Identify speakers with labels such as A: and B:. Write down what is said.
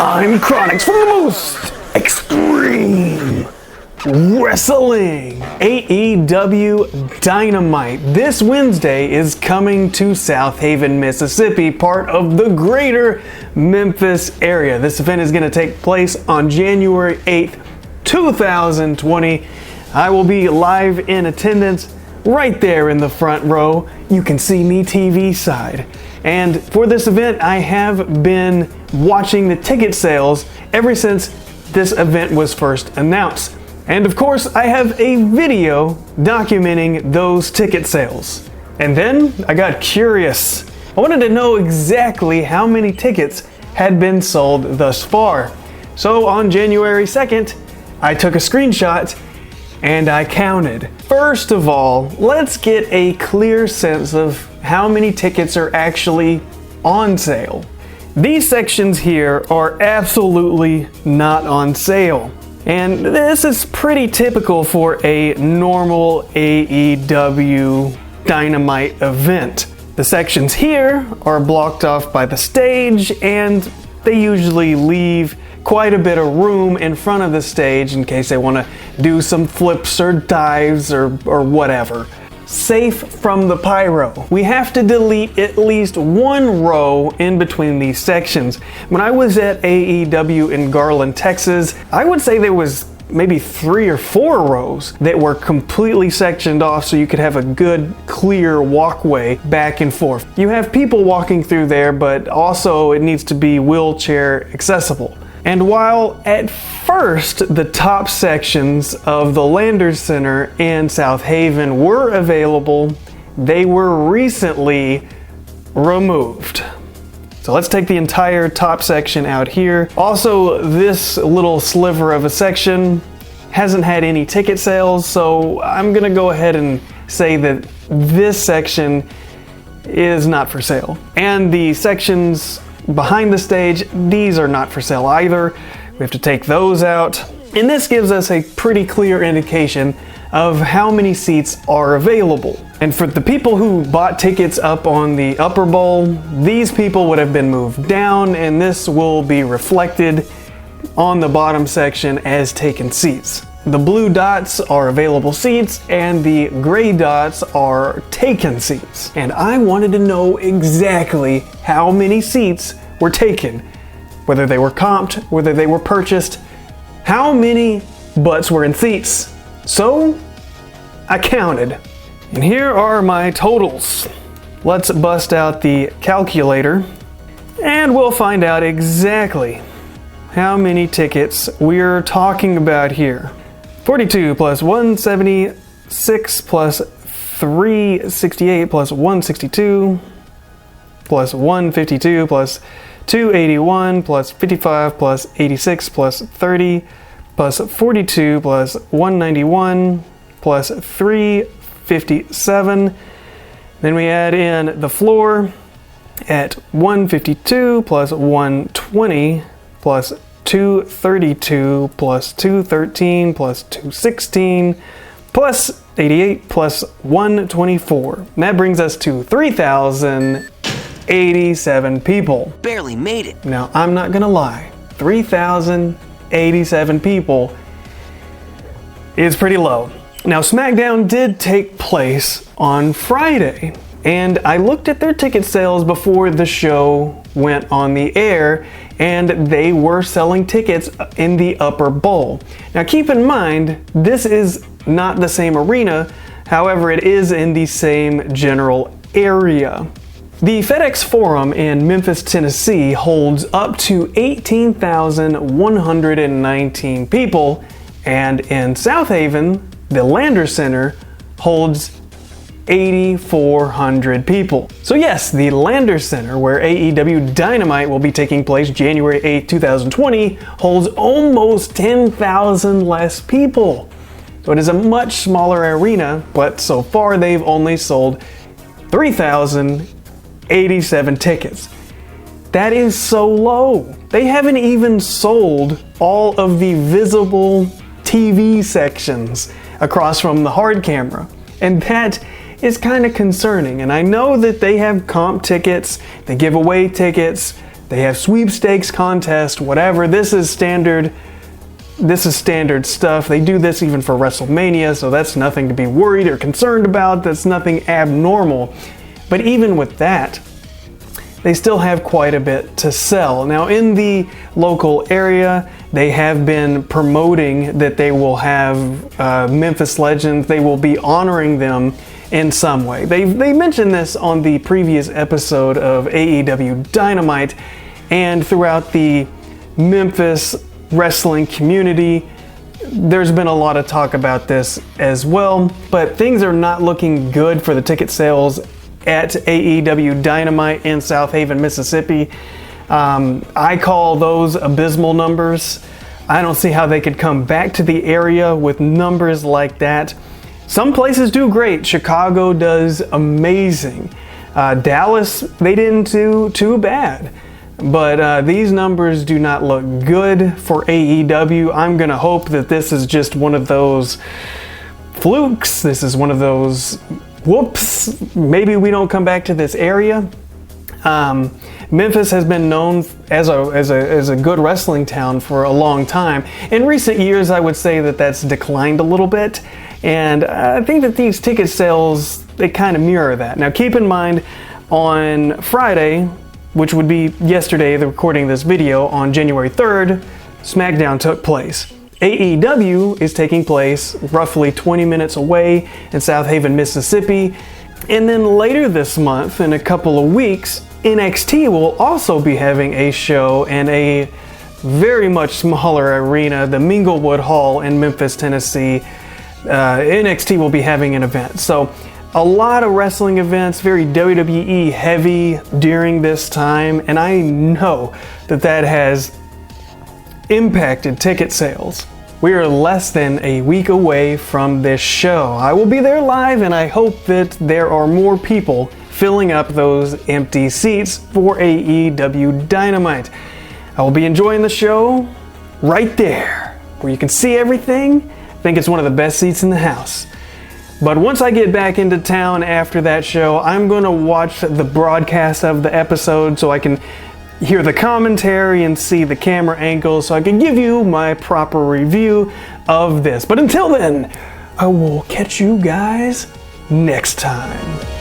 A: I'm Chronix for the most extreme wrestling. AEW Dynamite this Wednesday is coming to Southaven, Mississippi, part of the greater Memphis area. This event is going to take place on January 8th, 2020. I will be live in attendance right there in the front row. You can see me TV side. And for this event, I have been watching the ticket sales ever since this event was first announced. And of course, I have a video documenting those ticket sales. And then I got curious. I wanted to know exactly how many tickets had been sold thus far. So on January 2nd, I took a screenshot and I counted. First of all, let's get a clear sense of how many tickets are actually on sale. These sections here are absolutely not on sale. And this is pretty typical for a normal AEW Dynamite event. The sections here are blocked off by the stage, and they usually leave quite a bit of room in front of the stage in case they want to do some flips or dives or whatever. Safe from the pyro. We have to delete at least one row in between these sections. When I was at AEW in Garland, Texas, I would say there was maybe 3 or 4 rows that were completely sectioned off so you could have a good, clear walkway back and forth. You have people walking through there, but also it needs to be wheelchair accessible. And while at first the top sections of the Landers Center and Southaven were available, they were recently removed. So let's take the entire top section out here. Also, this little sliver of a section hasn't had any ticket sales, so I'm gonna go ahead and say that this section is not for sale. And the sections behind the stage, these are not for sale either. We have to take those out. And this gives us a pretty clear indication of how many seats are available. And for the people who bought tickets up on the upper bowl, these people would have been moved down, and this will be reflected on the bottom section as taken seats. The blue dots are available seats, and the gray dots are taken seats. And I wanted to know exactly how many seats were taken, whether they were comped, whether they were purchased, how many butts were in seats. So I counted, and here are my totals. Let's bust out the calculator, and we'll find out exactly how many tickets we're talking about here. 42 plus 176 plus 368 plus 162 plus 152 plus 281 plus 55 plus 86 plus 30 plus 42 plus 191 plus 357. Then we add in the floor at 152 plus 120 plus 232 plus 213 plus 216 plus 88 plus 124. And that brings us to 3,087 people.
B: Barely made it.
A: Now, I'm not gonna lie, 3,087 people is pretty low. Now, Smackdown did take place on Friday, and I looked at their ticket sales before the show went on the air, and they were selling tickets in the upper bowl. Now keep in mind, this is not the same arena, however it is in the same general area. The FedEx Forum in Memphis, Tennessee holds up to 18,119 people, and in Southaven, the Landers Center holds 8,400 people. So yes, the Landers Center, where AEW Dynamite will be taking place January 8, 2020, holds almost 10,000 less people. So it is a much smaller arena, but so far they've only sold 3,087 tickets. That is so low. They haven't even sold all of the visible TV sections across from the hard camera. And that is kind of concerning. And I know that they have comp tickets, they give away tickets, They have sweepstakes contest, whatever. This is standard stuff. They do this even for WrestleMania, so that's nothing to be worried or concerned about. That's nothing abnormal. But even with that, they still have quite a bit to sell. Now, in the local area, they have been promoting that they will have Memphis legends. They will be honoring them in some way. They mentioned this on the previous episode of AEW Dynamite, and throughout the Memphis wrestling community, there's been a lot of talk about this as well, but things are not looking good for the ticket sales at AEW Dynamite in Southaven, Mississippi. I call those abysmal numbers. I don't see how they could come back to the area with numbers like that. Some places do great. Chicago does amazing. Dallas, they didn't do too bad. But these numbers do not look good for AEW. I'm going to hope that this is just one of those flukes. This is one of those whoops. Maybe we don't come back to this area. Memphis has been known as a good wrestling town for a long time. In recent years, I would say that that's declined a little bit. And I think that these ticket sales, they kind of mirror that. Now keep in mind, on Friday, which would be yesterday, the recording of this video, on January 3rd, Smackdown took place. AEW is taking place roughly 20 minutes away in Southaven, Mississippi. And then later this month, in a couple of weeks, NXT will also be having a show in a very much smaller arena, the Minglewood Hall in Memphis, Tennessee. NXT will be having an event. So a lot of wrestling events, very WWE heavy during this time, and I know that that has impacted ticket sales. We are less than a week away from this show. I will be there live, and I hope that there are more people filling up those empty seats for AEW Dynamite. I will be enjoying the show right there, where you can see everything. I think it's one of the best seats in the house. But once I get back into town after that show, I'm going to watch the broadcast of the episode so I can hear the commentary and see the camera angles so I can give you my proper review of this. But until then, I will catch you guys next time.